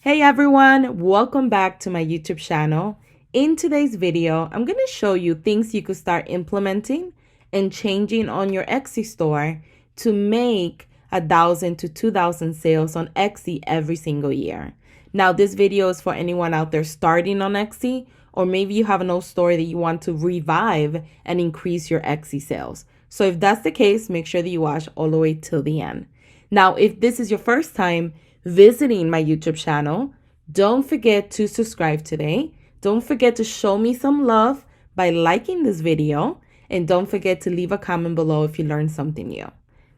Hey everyone, welcome back to my YouTube channel. In today's video, I'm going to show you things you could start implementing and changing on your Etsy store to make 1,000 to 2,000 sales on Etsy every single year. Now, this video is for anyone out there starting on Etsy, or maybe you have an old store that you want to revive and increase your Etsy sales. So if that's the case, make sure that you watch all the way till the end. Now, if this is your first time visiting my YouTube channel, don't forget to subscribe today. Don't forget to show me some love by liking this video. And don't forget to leave a comment below if you learned something new.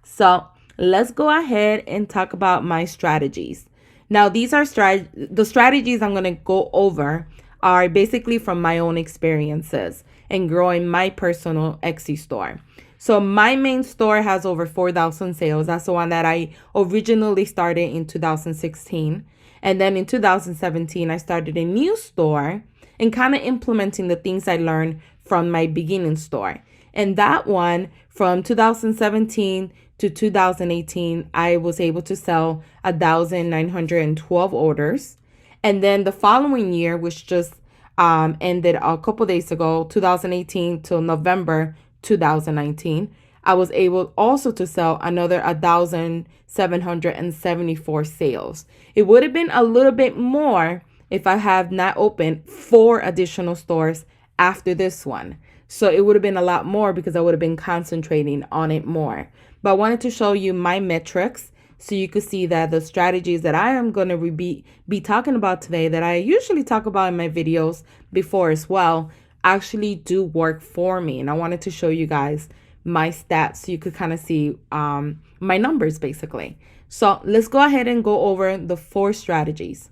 So let's go ahead and talk about my strategies. Now, these are the strategies I'm going to go over are basically from my own experiences and growing my personal Etsy store. So my main store has over 4,000 sales. That's the one that I originally started in 2016. And then in 2017, I started a new store and kind of implementing the things I learned from my beginning store. And that one, from 2017 to 2018, I was able to sell 1,912 orders. And then the following year, which just ended a couple days ago, 2018 till November 2019, I was able also to sell another 1,774 sales. It would have been a little bit more if I have not opened 4 additional stores after this one. So it would have been a lot more because I would have been concentrating on it more. But I wanted to show you my metrics so you could see that the strategies that I am going to be talking about today, that I usually talk about in my videos before as well, actually do work for me. And I wanted to show you guys my stats so you could kind of see my numbers basically. So let's go ahead and go over the 4 strategies.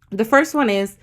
The first one is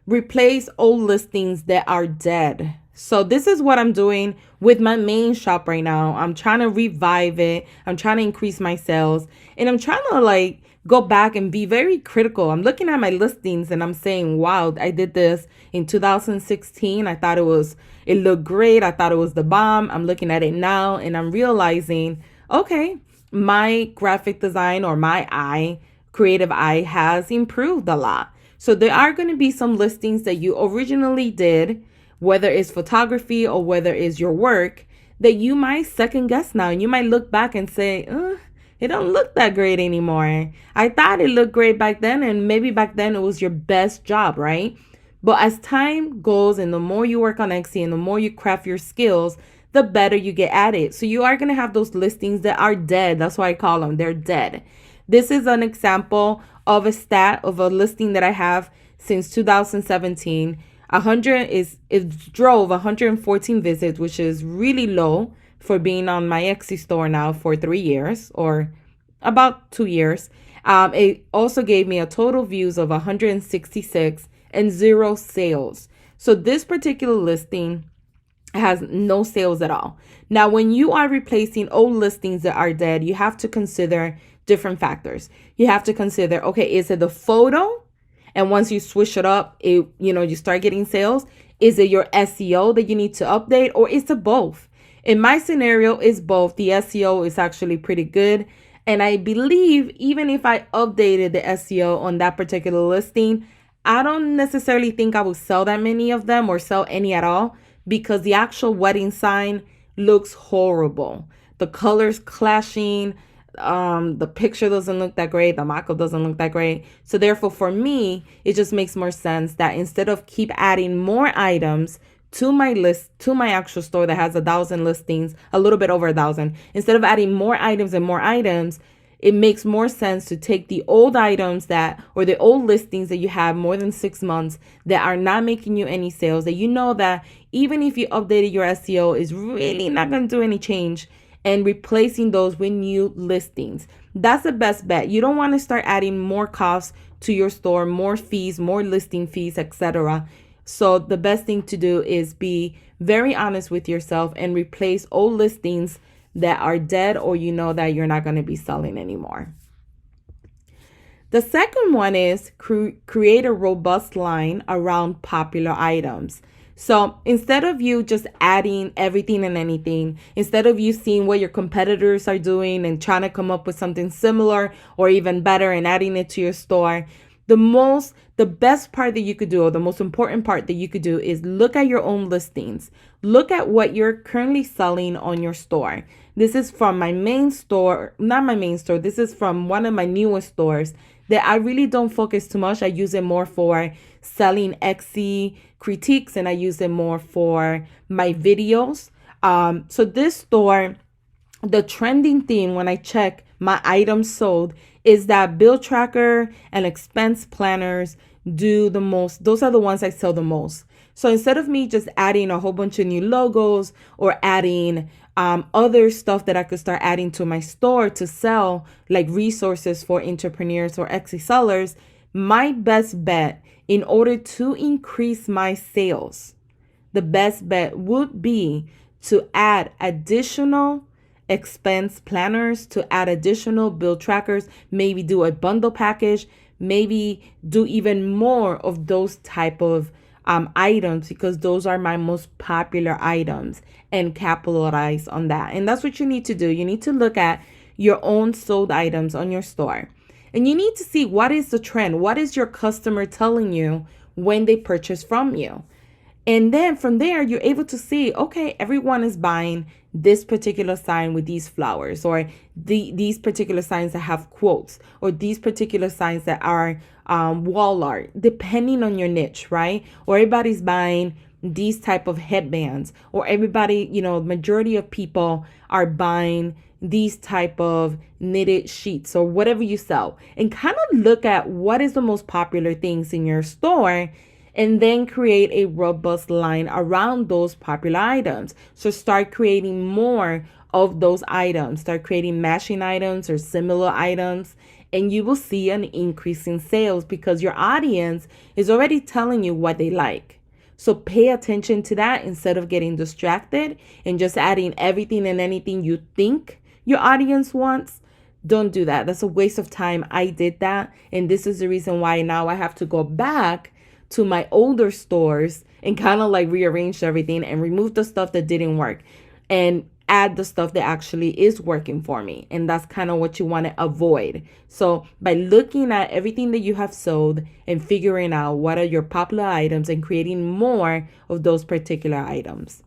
replace old listings that are dead. So this is what I'm doing with my main shop right now. I'm trying to revive it. I'm trying to increase my sales, and I'm trying to go back and be very critical. I'm looking at my listings and I'm saying, wow, I did this in 2016. I thought it looked great. I thought it was the bomb. I'm looking at it now and I'm realizing, okay, my graphic design or my creative eye has improved a lot. So there are going to be some listings that you originally did, whether it's photography or whether it's your work, that you might second guess now. And you might look back and say, it don't look that great anymore. I thought it looked great back then, and maybe back then it was your best job, right? But as time goes and the more you work on Etsy and the more you craft your skills, the better you get at it. So you are going to have those listings that are dead. That's why I call them. They're dead. This is an example of a stat of a listing that I have since 2017. It drove 114 visits, which is really low for being on my Etsy store now for 3 years or about 2 years. It also gave me a total views of 166 and 0 sales. So this particular listing has no sales at all. Now, when you are replacing old listings that are dead, you have to consider different factors. You have to consider, okay, is it the photo? And once you switch it up, you start getting sales. Is it your SEO that you need to update, or is it both? In my scenario, it's both. The SEO is actually pretty good. And I believe even if I updated the SEO on that particular listing, I don't necessarily think I would sell that many of them or sell any at all, because the actual wedding sign looks horrible. The colors clashing. The picture doesn't look that great. The mock-up doesn't look that great. So therefore, for me, it just makes more sense that instead of keep adding more items to my list, to my actual store that has 1,000 listings, a little bit over 1,000, instead of adding more items and more items, it makes more sense to take the old items or the old listings that you have more than 6 months that are not making you any sales, that you know that even if you updated your SEO is really not going to do any change, and replacing those with new listings. That's the best bet. You don't want to start adding more costs to your store, more fees, more listing fees, etc. So the best thing to do is be very honest with yourself and replace old listings that are dead or you know that you're not going to be selling anymore. The second one is create a robust line around popular items. So instead of you just adding everything and anything, instead of you seeing what your competitors are doing and trying to come up with something similar or even better and adding it to your store, the best part that you could do, or the most important part that you could do, is look at your own listings. Look at what you're currently selling on your store. This is from my main store, not my main store. This is from one of my newest stores that I really don't focus too much. I use it more for selling Etsy critiques, and I use it more for my videos. So this store, the trending thing when I check my items sold is that bill tracker and expense planners do the most. Those are the ones I sell the most. So instead of me just adding a whole bunch of new logos or adding other stuff that I could start adding to my store to sell, like resources for entrepreneurs or Etsy sellers, my best bet in order to increase my sales, the best bet would be to add additional expense planners, to add additional bill trackers, maybe do a bundle package, maybe do even more of those type of items, because those are my most popular items, and capitalize on that. And that's what you need to do. You need to look at your own sold items on your store, and you need to see what is the trend. What is your customer telling you when they purchase from you? And then from there, you're able to see, okay, everyone is buying this particular sign with these flowers, or these particular signs that have quotes, or these particular signs that are wall art, depending on your niche, right? Or everybody's buying these type of headbands, or everybody, majority of people are buying these type of knitted sheets, or whatever you sell, and kind of look at what is the most popular things in your store, and then create a robust line around those popular items. So start creating more of those items, start creating matching items or similar items, and you will see an increase in sales because your audience is already telling you what they like. So pay attention to that instead of getting distracted and just adding everything and anything you think your audience wants. Don't do that. That's a waste of time. I did that, and this is the reason why now I have to go back to my older stores and kind of like rearrange everything and remove the stuff that didn't work and add the stuff that actually is working for me. And that's kind of what you want to avoid. So by looking at everything that you have sold and figuring out what are your popular items and creating more of those particular items.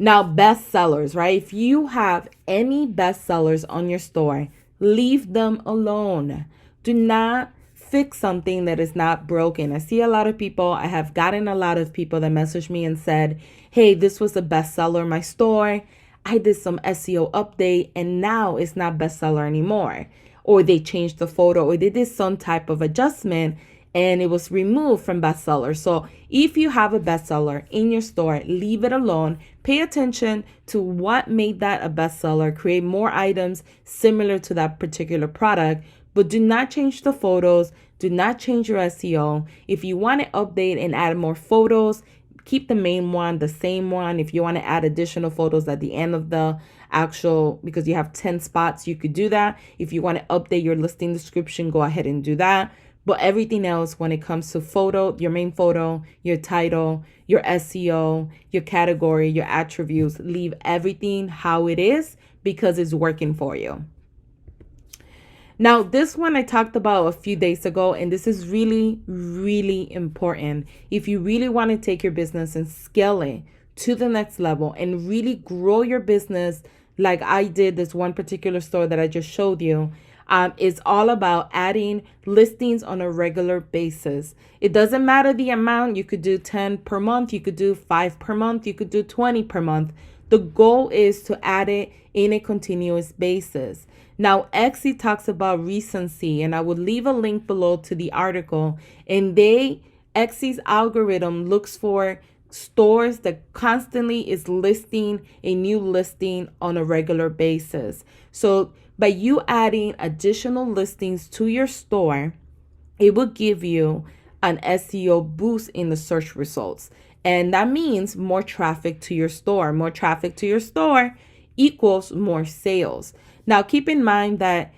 Now, best sellers, right? If you have any best sellers on your store, leave them alone. Do not fix something that is not broken. I see a lot of people, I have gotten a lot of people that message me and said, hey, this was a bestseller in my store. I did some SEO update and now it's not bestseller anymore. Or they changed the photo, or they did some type of adjustment and it was removed from bestseller. So if you have a bestseller in your store, leave it alone. Pay attention to what made that a bestseller. Create more items similar to that particular product. But do not change the photos. Do not change your SEO. If you want to update and add more photos, keep the main one, the same one. If you want to add additional photos at the end of the actual, because you have 10 spots, you could do that. If you want to update your listing description, go ahead and do that. But everything else, when it comes to photo, your main photo, your title, your SEO, your category, your attributes, leave everything how it is because it's working for you. Now, this one I talked about a few days ago, and this is really, really important. If you really want to take your business and scale it to the next level and really grow your business like I did this one particular store that I just showed you, it's all about adding listings on a regular basis. It doesn't matter the amount. You could do 10 per month. You could do 5 per month. You could do 20 per month. The goal is to add it in a continuous basis. Now, Etsy talks about recency, and I will leave a link below to the article. And Etsy's algorithm looks for stores that constantly is listing a new listing on a regular basis. So by you adding additional listings to your store, it will give you an SEO boost in the search results. And that means more traffic to your store. More traffic to your store equals more sales. Now, keep in mind that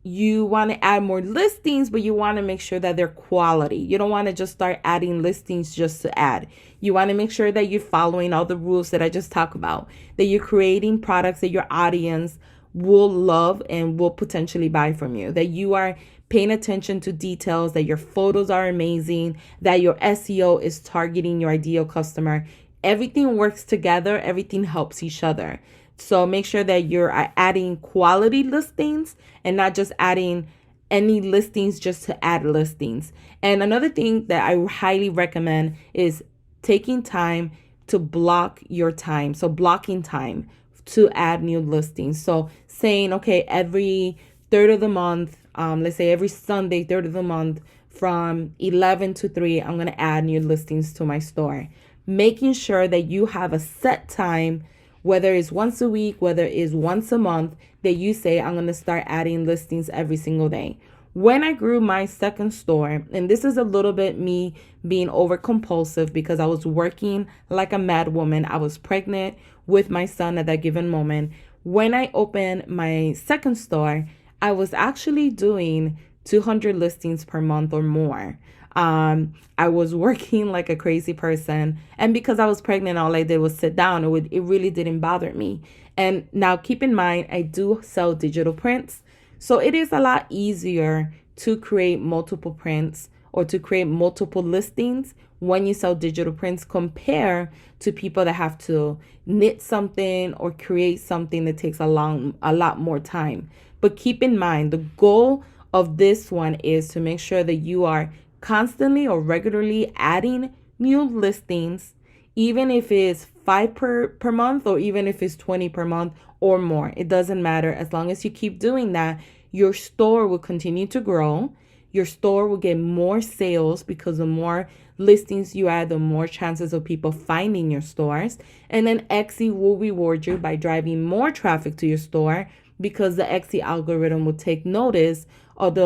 you want to add more listings, but you want to make sure that they're quality. You don't want to just start adding listings just to add. You want to make sure that you're following all the rules that I just talked about, that you're creating products that your audience will love and will potentially buy from you, that you are paying attention to details, that your photos are amazing, that your SEO is targeting your ideal customer. Everything works together, everything helps each other. So make sure that you're adding quality listings and not just adding any listings just to add listings. And another thing that I highly recommend is taking time to block your time. So blocking time to add new listings. So saying, okay, every third of the month, let's say every Sunday, third of the month from 11 to 3, I'm going to add new listings to my store. Making sure that you have a set time, whether it's once a week, whether it's once a month, that you say, I'm going to start adding listings every single day. When I grew my second store, and this is a little bit me being over compulsive because I was working like a mad woman. I was pregnant with my son at that given moment. When I opened my second store, I was actually doing 200 listings per month or more. I was working like a crazy person. And because I was pregnant, all I did was sit down. It really didn't bother me. And now keep in mind, I do sell digital prints. So it is a lot easier to create multiple prints or to create multiple listings when you sell digital prints compared to people that have to knit something or create something that takes a lot more time. But keep in mind, the goal of this one is to make sure that you are constantly or regularly adding new listings, even if it's 5 per month or even if it's 20 per month or more. It doesn't matter. As long as you keep doing that, your store will continue to grow. Your store will get more sales because the more listings you add, the more chances of people finding your stores. And then Etsy will reward you by driving more traffic to your store because the Etsy algorithm will take notice of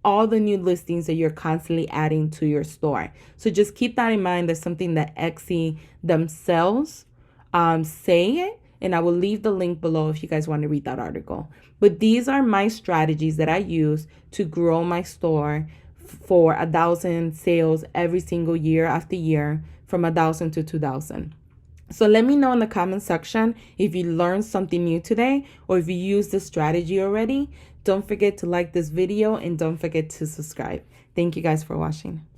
all the new listings that you're constantly adding to your store. So just keep that in mind. That's something that Etsy themselves say it. And I will leave the link below if you guys want to read that article. But these are my strategies that I use to grow my store for 1,000 sales every single year after year, from 1,000 to 2,000. So let me know in the comment section if you learned something new today or if you used this strategy already. Don't forget to like this video and don't forget to subscribe. Thank you guys for watching.